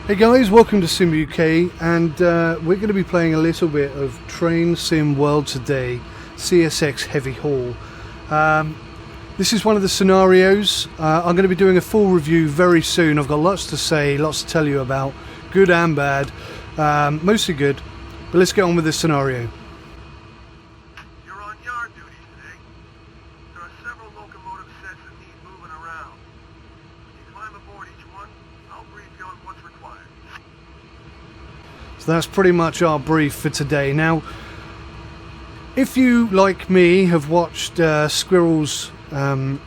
Hey guys, welcome to Sim UK, and we're going to be playing a little bit of Train Sim World today, CSX Heavy Haul. This is one of the scenarios. I'm going to be doing a full review very soon. I've got lots to say, lots to tell you about, good and bad, mostly good, but let's get on with this scenario. You're on yard duty today. There are several locomotive sets that need moving around. When you climb aboard each one, I'll brief you on what's required. So that's pretty much our brief for today. Now, if you, like me, have watched Squirrel's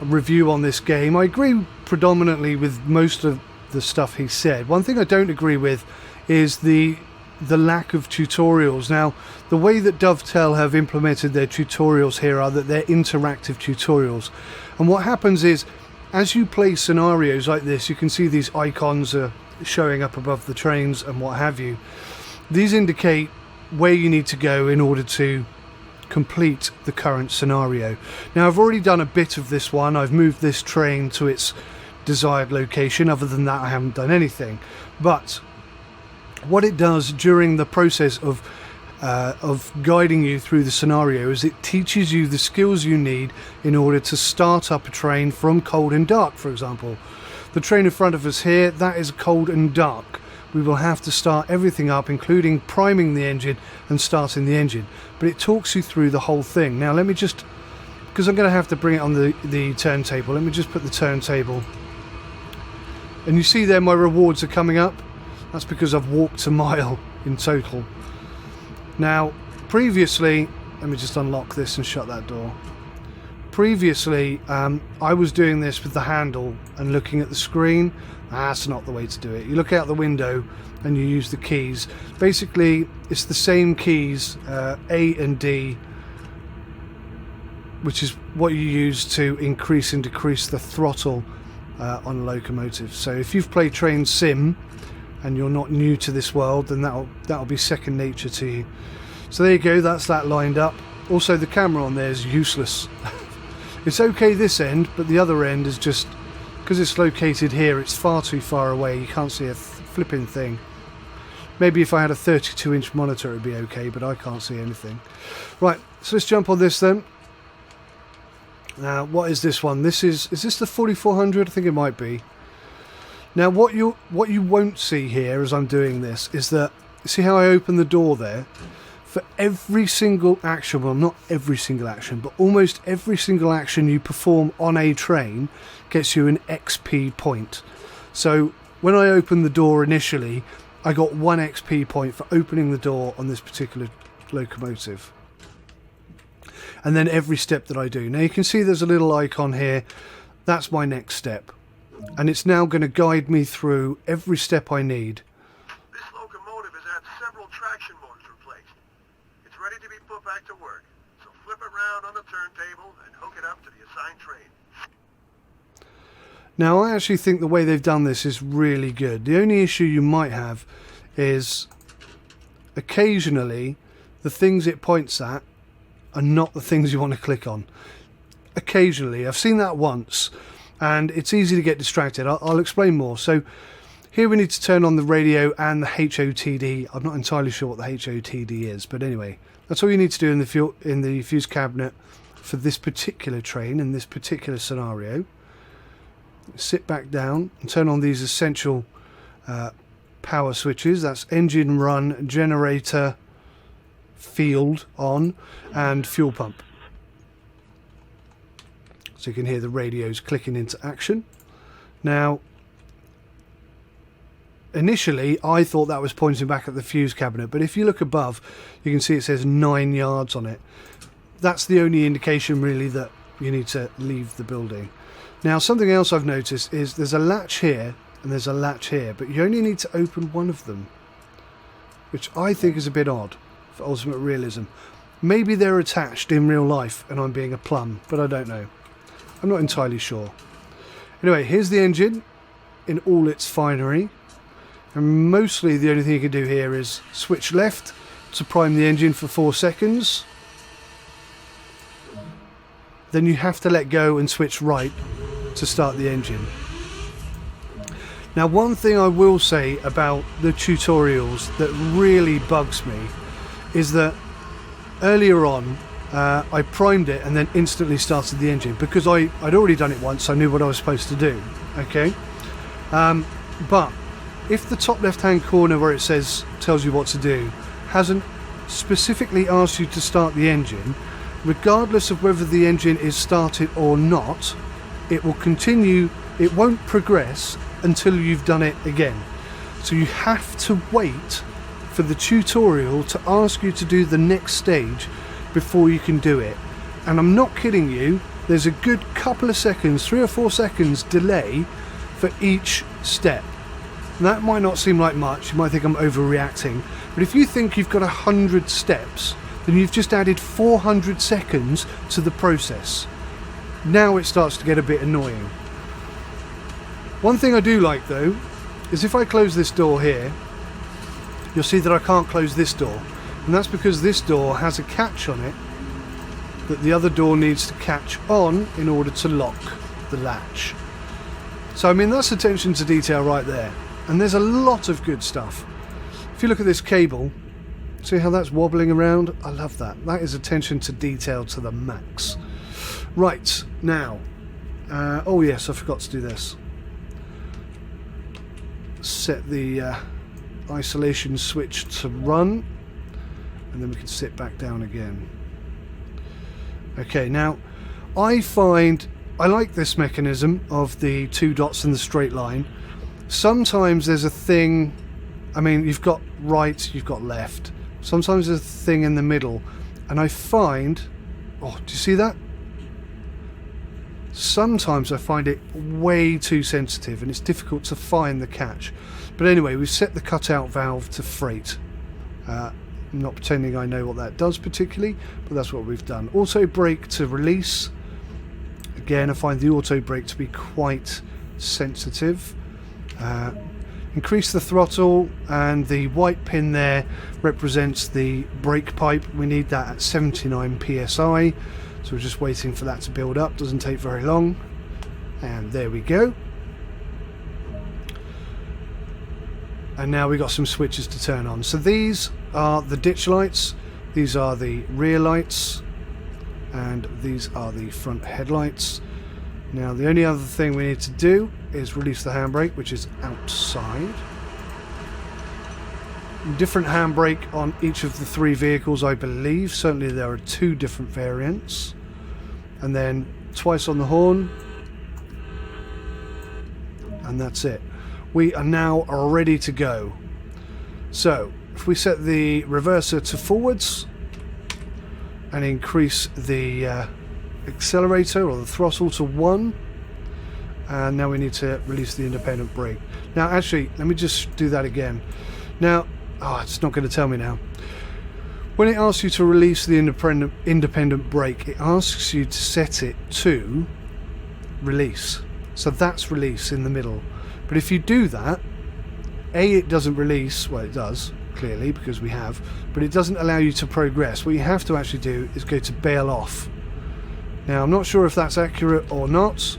review on this game, I agree predominantly with most of the stuff he said. One thing I don't agree with is the lack of tutorials. Now, the way that Dovetail have implemented their tutorials here are that they're interactive tutorials. And what happens is, as you play scenarios like this, you can see these icons are showing up above the trains and what have you. These indicate where you need to go in order to complete the current scenario. Now, I've already done a bit of this one. I've moved this train to its desired location. Other than that, I haven't done anything. But what it does during the process of guiding you through the scenario is it teaches you the skills you need in order to start up a train from cold and dark, for example. The train in front of us here, that is cold and dark. We will have to start everything up, including priming the engine and starting the engine. But it talks you through the whole thing. Now let me just, because I'm going to have to bring it on the turntable, let me just put the turntable. And you see there my rewards are coming up. That's because I've walked a mile in total. Now, previously, let me just unlock this and shut that door. Previously, I was doing this with the handle and looking at the screen. That's not the way to do it. You look out the window and you use the keys. Basically, it's the same keys, A and D, which is what you use to increase and decrease the throttle on a locomotive. So if you've played Train Sim and you're not new to this world, then that'll be second nature to you. So there you go, that's that lined up. Also, the camera on there is useless. It's okay this end, but the other end is just, because it's located here, it's far too far away. You can't see a flipping thing. Maybe if I had a 32-inch monitor it would be okay, but I can't see anything. Right, so let's jump on this then. Now, what is this one? Is this the 4400? I think it might be. Now, what you won't see here as I'm doing this is that, see how I open the door there? For every single action, well, not every single action, but almost every single action you perform on a train gets you an XP point. So when I opened the door initially, I got 1 XP point for opening the door on this particular locomotive. And then every step that I do. Now you can see there's a little icon here. That's my next step. And it's now going to guide me through every step I need. This locomotive has had several traction motors replaced. It's ready to be put back to work. So flip it around on the turntable and hook it up to the assigned train. Now, I actually think the way they've done this is really good. The only issue you might have is occasionally the things it points at are not the things you want to click on. Occasionally. I've seen that once, and it's easy to get distracted. I'll explain more. So here we need to turn on the radio and the HOTD. I'm not entirely sure what the HOTD is, but anyway, that's all you need to do in the fuse cabinet for this particular train, in this particular scenario. Sit back down and turn on these essential power switches. That's engine run, generator, field on, and fuel pump. So you can hear the radios clicking into action. Now, initially I thought that was pointing back at the fuse cabinet, but if you look above you can see it says 9 yards on it. That's the only indication really that you need to leave the building. Now, something else I've noticed is there's a latch here and there's a latch here, but you only need to open one of them, which I think is a bit odd for Ultimate Realism. Maybe they're attached in real life and I'm being a plum, but I don't know. I'm not entirely sure. Anyway, here's the engine in all its finery, and mostly the only thing you can do here is switch left to prime the engine for 4 seconds. Then you have to let go and switch right to start the engine. Now, one thing I will say about the tutorials that really bugs me is that earlier on I primed it and then instantly started the engine because I'd already done it once. I knew what I was supposed to do. Okay, but if the top left hand corner where it says tells you what to do hasn't specifically asked you to start the engine, regardless of whether the engine is started or not, it will continue. It won't progress until you've done it again. So you have to wait for the tutorial to ask you to do the next stage before you can do it. And I'm not kidding you, there's a good couple of seconds, 3 or 4 seconds delay for each step. That might not seem like much, you might think I'm overreacting, but if you think you've got 100 steps, then you've just added 400 seconds to the process. Now it starts to get a bit annoying. One thing I do like though, is if I close this door here, you'll see that I can't close this door. And that's because this door has a catch on it that the other door needs to catch on in order to lock the latch. So I mean, that's attention to detail right there. And there's a lot of good stuff. If you look at this cable, see how that's wobbling around? I love that. That is attention to detail to the max. Right, now, oh yes, I forgot to do this. Set the isolation switch to run, and then we can sit back down again. Okay, now I like this mechanism of the 2 dots in the straight line. Sometimes there's a thing, I mean, you've got right, you've got left. Sometimes there's a thing in the middle, and I find, oh, do you see that? Sometimes I find it way too sensitive and it's difficult to find the catch. But anyway, we've set the cutout valve to freight. I'm not pretending I know what that does particularly, but that's what we've done. Auto brake to release. Again, I find the auto brake to be quite sensitive. Increase the throttle, and the white pin there represents the brake pipe. We need that at 79 psi. So we're just waiting for that to build up. Doesn't take very long. And there we go. And now we've got some switches to turn on. So these are the ditch lights. These are the rear lights. And these are the front headlights. Now the only other thing we need to do is release the handbrake, which is outside. Different handbrake on each of the 3 vehicles, I believe. Certainly there are 2 different variants. And then twice on the horn. And that's it. We are now ready to go. So if we set the reverser to forwards and increase the accelerator or the throttle to 1, and now we need to release the independent brake. Now actually, let me just do that again. Now, oh, it's not going to tell me now. When it asks you to release the independent brake, it asks you to set it to release. So that's release in the middle. But if you do that, it doesn't release. Well, it does, clearly, because we have, but it doesn't allow you to progress. What you have to actually do is go to bail off. Now, I'm not sure if that's accurate or not,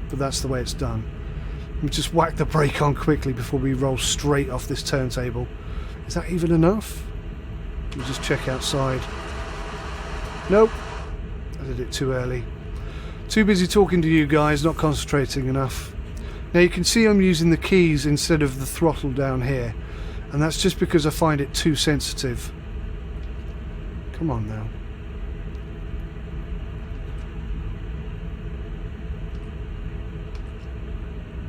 but that's the way it's done. Let me just whack the brake on quickly before we roll straight off this turntable. Is that even enough? Let me just check outside. Nope. I did it too early. Too busy talking to you guys, not concentrating enough. Now you can see I'm using the keys instead of the throttle down here. And that's just because I find it too sensitive. Come on now.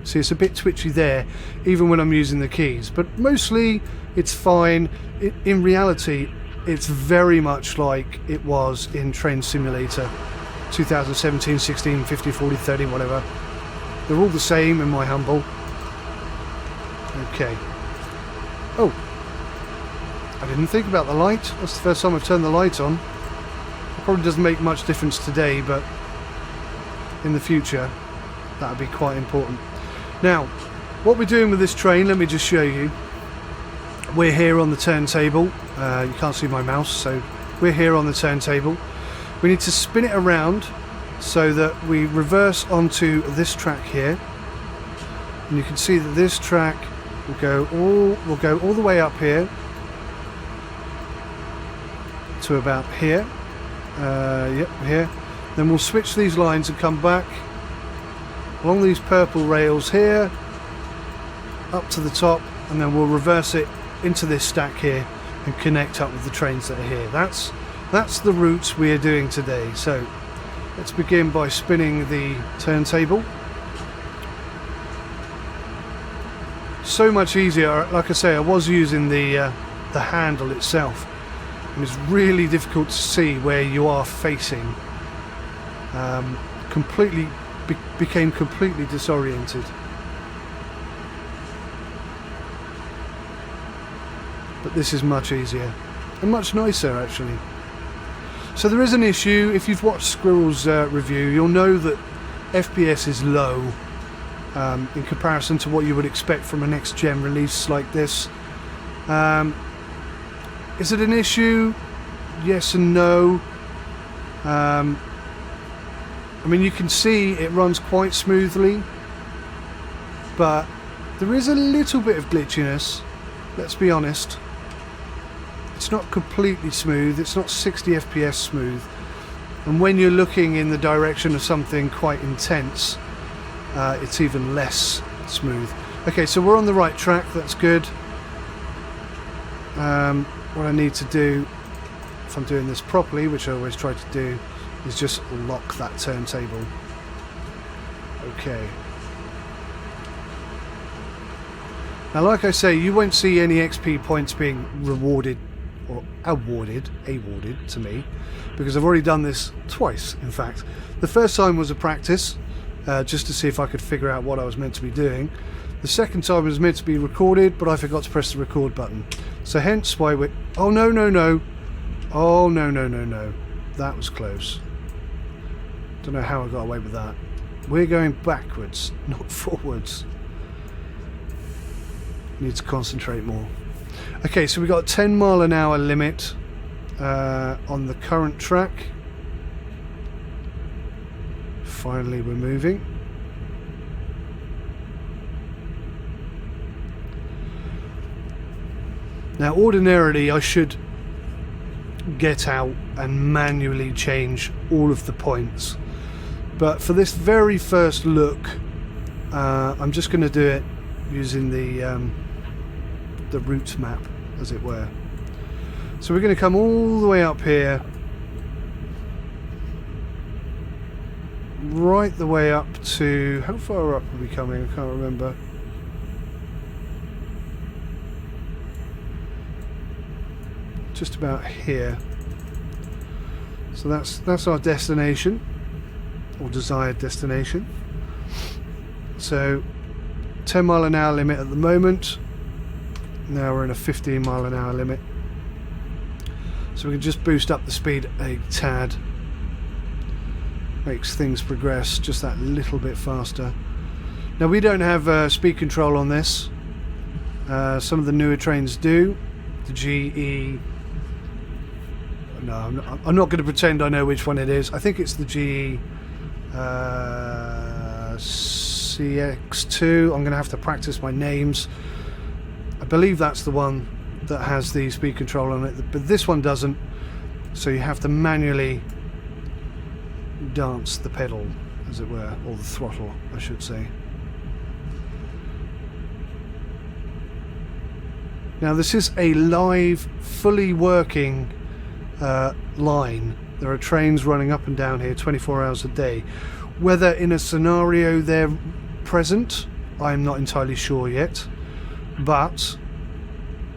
See, it's a bit twitchy there, even when I'm using the keys. But mostly, it's fine. In reality, it's very much like it was in Train Simulator 2017, 16, 50, 40, 30, whatever. They're all the same in my humble. Okay. Oh. I didn't think about the light. That's the first time I've turned the light on. It probably doesn't make much difference today, but in the future, that would be quite important. Now, what we're doing with this train, let me just show you. We're here on the turntable. You can't see my mouse, so we're here on the turntable. We need to spin it around so that we reverse onto this track here. And you can see that this track will go all the way up here to about here. Yep, here. Then we'll switch these lines and come back along these purple rails here up to the top, and then we'll reverse it into this stack here and connect up with the trains that are here. That's the route we are doing today. So let's begin by spinning the turntable. So much easier. Like I say, I was using the handle itself, and it's really difficult to see where you are facing. Became completely disoriented. But this is much easier and much nicer actually. So there is an issue. If you've watched Squirrel's review, you'll know that FPS is low in comparison to what you would expect from a next gen release like this. Is it an issue? Yes and no. I mean, you can see it runs quite smoothly, but there is a little bit of glitchiness, let's be honest. It's not completely smooth, it's not 60 FPS smooth, and when you're looking in the direction of something quite intense, it's even less smooth. Okay, so we're on the right track, that's good. What I need to do, if I'm doing this properly, which I always try to do, is just lock that turntable. Okay. Now, like I say, you won't see any XP points being rewarded or awarded to me, because I've already done this twice, in fact. The first time was a practice, just to see if I could figure out what I was meant to be doing. The second time was meant to be recorded, but I forgot to press the record button. So hence why we're... Oh, no, no, no. Oh, no, no, no, no. That was close. Don't know how I got away with that. We're going backwards, not forwards. Need to concentrate more. Okay, so we've got a 10 mile an hour limit on the current track. Finally, we're moving. Now, ordinarily, I should get out and manually change all of the points, but for this very first look, I'm just going to do it using the route map, as it were. So we're going to come all the way up here, right the way up to... How far up are we coming? I can't remember. Just about here. So that's our destination, or desired destination. So 10 mile an hour limit at the moment. Now we're in a 15 mile an hour limit. So we can just boost up the speed a tad. Makes things progress just that little bit faster. Now we don't have speed control on this. Some of the newer trains do. The GE... No, I'm not going to pretend I know which one it is. I think it's the GE CX2. I'm going to have to practice my names. I believe that's the one that has the speed control on it, but this one doesn't. So you have to manually dance the pedal, as it were, or the throttle, I should say. Now this is a live, fully working line. There are trains running up and down here 24 hours a day. Whether in a scenario they're present, I'm not entirely sure yet, but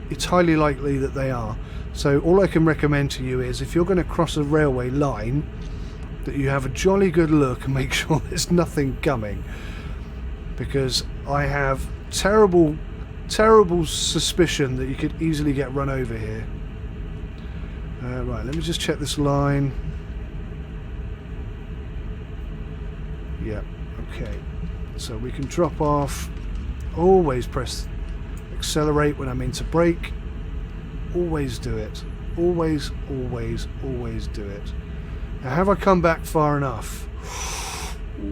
it's highly likely that they are. So all I can recommend to you is, if you're going to cross a railway line, that you have a jolly good look and make sure there's nothing coming, because I have terrible suspicion that you could easily get run over here. Right, let me just check this line. Yeah, okay. So we can drop off. Always press accelerate when I mean to brake. Always do it. Always, always, always do it. Now, have I come back far enough? Oh,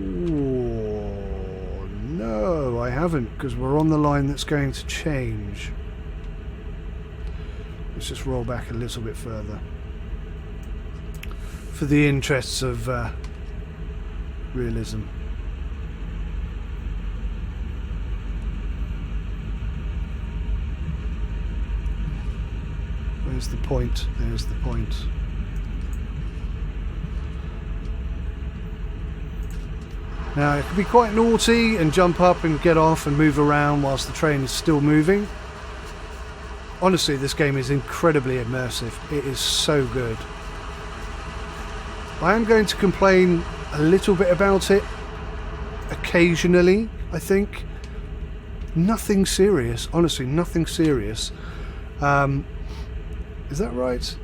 no. No, I haven't, because we're on the line that's going to change. Let's just roll back a little bit further. For the interests of realism. Where's the point? There's the point. Now it can be quite naughty and jump up and get off and move around whilst the train is still moving. Honestly, this game is incredibly immersive. It is so good. I am going to complain a little bit about it occasionally, I think. Nothing serious, honestly, nothing serious. Is that right?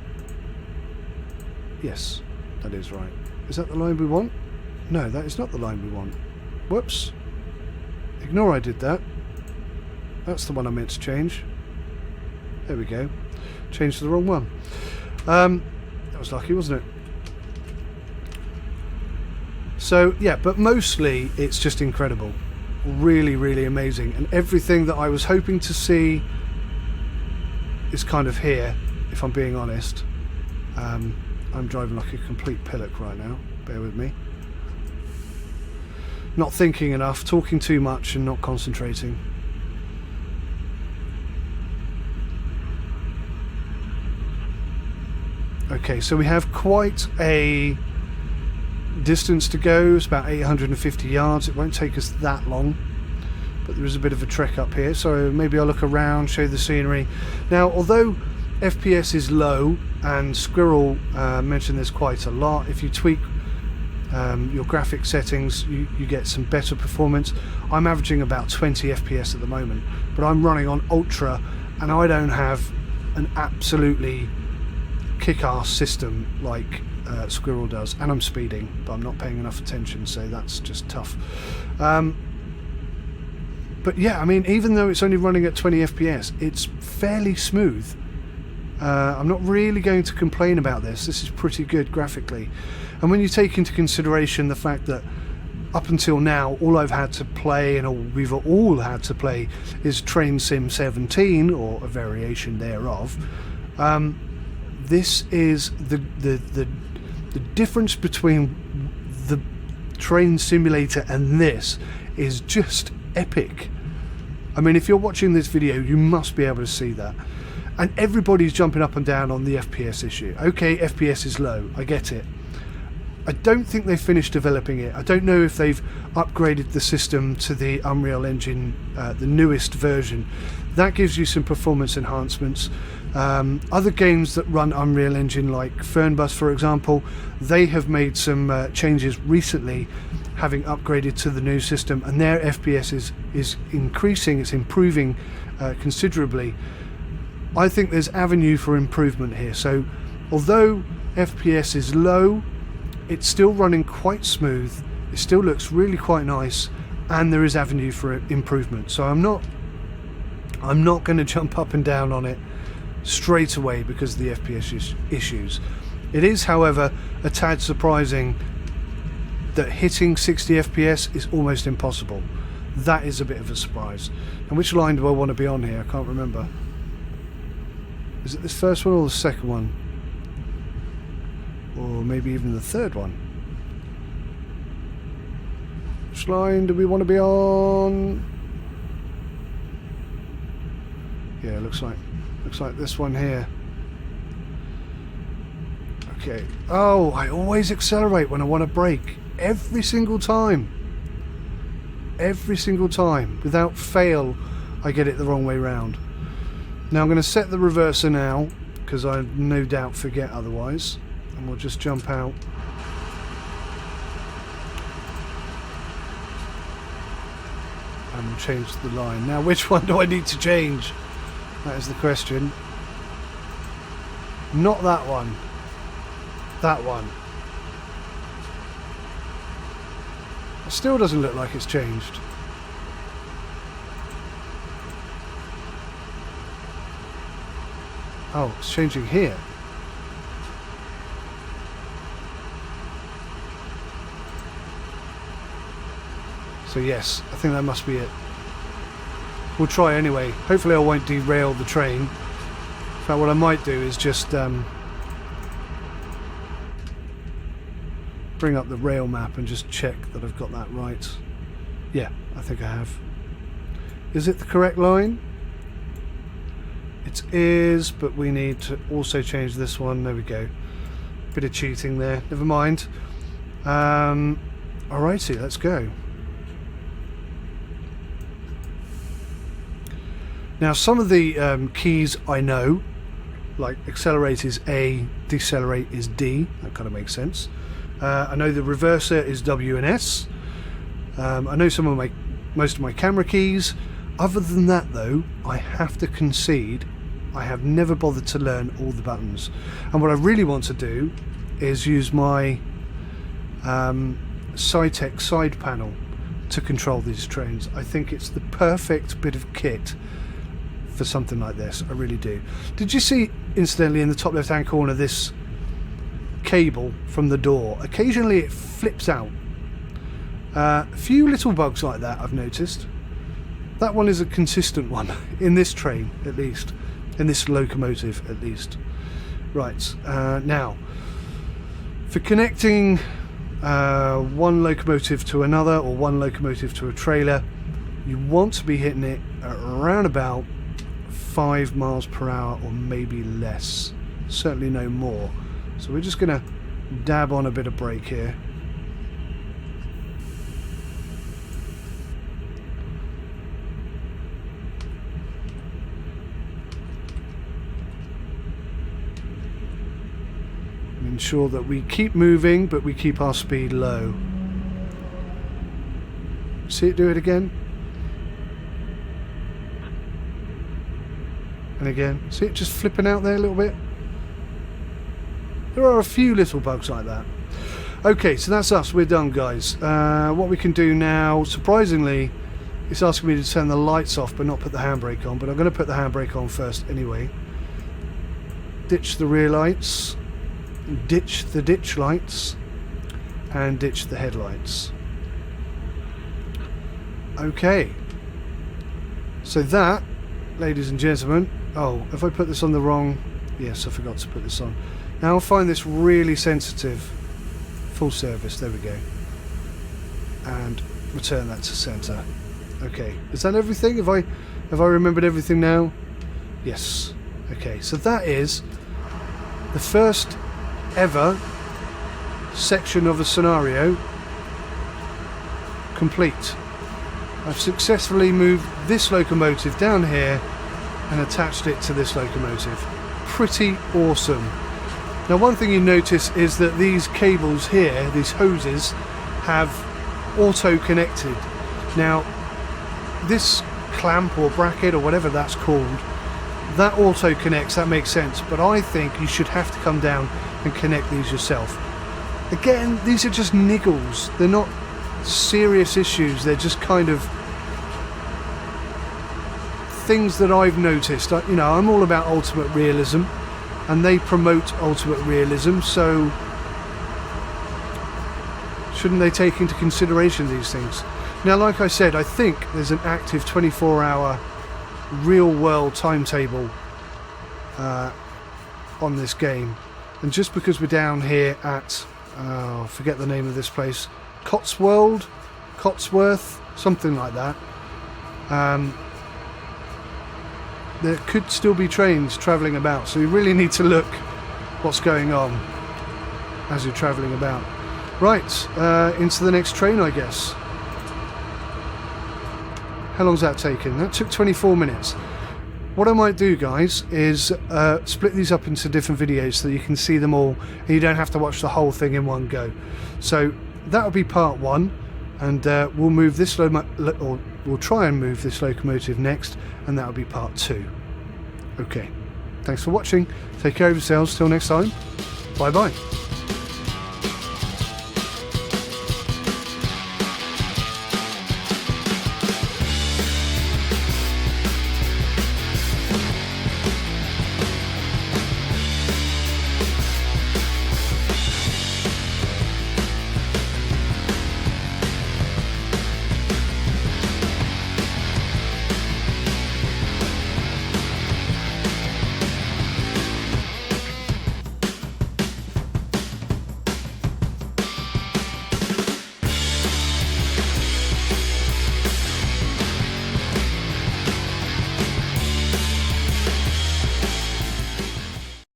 Yes, that is right. Is that the line we want? No, that is not the line we want. Whoops. Ignore I did that. That's the one I meant to change. There we go. Changed to the wrong one. That was lucky, wasn't it? So, yeah, but mostly it's just incredible. Really, really amazing. And everything that I was hoping to see is kind of here, if I'm being honest. I'm driving like a complete pillock right now. Bear with me. Not thinking enough, talking too much and not concentrating. Okay, so we have quite a distance to go. It's about 850 yards. It won't take us that long, but there is a bit of a trek up here, so maybe I'll look around, show the scenery. Now, although FPS is low, and Squirrel mentioned this quite a lot, if you tweak your graphic settings you get some better performance. I'm averaging about 20 FPS at the moment, but I'm running on Ultra and I don't have an absolutely kick-ass system like Squirrel does, and I'm speeding but I'm not paying enough attention, so that's just tough. But yeah, I mean, even though it's only running at 20 FPS, it's fairly smooth. I'm not really going to complain about this. This is pretty good graphically. And when you take into consideration the fact that up until now all I've had to play, and all we've all had to play, is Train Sim 17 or a variation thereof, this is the difference between the train simulator and this is just epic. I mean, if you're watching this video, you must be able to see that. And everybody's jumping up and down on the FPS issue. Okay, FPS is low, I get it. I don't think they've finished developing it. I don't know if they've upgraded the system to the Unreal Engine, the newest version. That gives you some performance enhancements. Other games that run Unreal Engine, like Fernbus for example, they have made some changes recently, having upgraded to the new system, and their FPS is increasing, it's improving considerably. I think there's avenue for improvement here. So although FPS is low, it's still running quite smooth, it still looks really quite nice, and there is avenue for improvement. So I'm not going to jump up and down on it straight away because of the FPS issues. It is, however, a tad surprising that hitting 60 FPS is almost impossible. That is a bit of a surprise. And which line do I want to be on here? I can't remember. Is it this first one or the second one? Or maybe even the third one? Which line do we want to be on? Yeah, looks like this one here. Okay. Oh, I always accelerate when I want to brake. Every single time. Every single time. Without fail, I get it the wrong way round. Now I'm going to set the reverser now, because I no doubt forget otherwise. And we'll just jump out. And we'll change the line. Now, which one do I need to change? That is the question. Not that one. That one. It still doesn't look like it's changed. Oh, it's changing here. So yes, I think that must be it. We'll try anyway. Hopefully I won't derail the train. In fact, what I might do is just bring up the rail map and just check that I've got that right. Yeah, I think I have. Is it the correct line? It is, but we need to also change this one. There we go. Bit of cheating there. Never mind. Alrighty, let's go. Now, some of the keys I know, like accelerate is A, decelerate is D. That kind of makes sense. I know the reverser is W and S. I know most of my camera keys. Other than that, though, I have to concede I have never bothered to learn all the buttons. And what I really want to do is use my Cytec side panel to control these trains. I think it's the perfect bit of kit for something like this. I really do. Did you see, incidentally, in the top left hand corner, this cable from the door? Occasionally it flips out. A few little bugs like that I've noticed. That one is a consistent one in this train, at least, in this locomotive at least. Right, now for connecting one locomotive to another, or one locomotive to a trailer, you want to be hitting it at around about 5 miles per hour, or maybe less, certainly no more. So we're just going to dab on a bit of brake here. Ensure that we keep moving, but we keep our speed low. See it do it again? And again. See it just flipping out there a little bit? There are a few little bugs like that. Okay, so that's us. We're done, guys. What we can do now, surprisingly, it's asking me to turn the lights off but not put the handbrake on, but I'm going to put the handbrake on first anyway. Ditch the rear lights. Ditch the ditch lights and ditch the headlights. Okay, so that, ladies and gentlemen, oh, have I put this on the wrong? Yes, I forgot to put this on. Now I'll find this really sensitive. Full service, there we go, and return that to center. Okay, is that everything? Have I remembered everything now? Yes. Okay, so that is the first ever section of a scenario complete. I've successfully moved this locomotive down here and attached it to this locomotive. Pretty awesome. Now, one thing you notice is that these cables here, these hoses, have auto connected. Now, this clamp or bracket or whatever that's called, that auto connects, that makes sense, but I think you should have to come down and connect these yourself. Again, these are just niggles. They're not serious issues. They're just kind of things that I've noticed. You know, I'm all about ultimate realism, and they promote ultimate realism, so shouldn't they take into consideration these things? Now, like I said, I think there's an active 24-hour real-world timetable on this game. And just because we're down here at, forget the name of this place, Cotsworth, something like that, there could still be trains travelling about, so you really need to look what's going on as you're travelling about. Right, into the next train, I guess. How long's that taken? That took 24 minutes. What I might do, guys, is split these up into different videos so that you can see them all and you don't have to watch the whole thing in one go. So that'll be part 1, and we'll move this we'll try and move this locomotive next, and that'll be part 2. Okay, thanks for watching. Take care of yourselves. Till next time. Bye bye.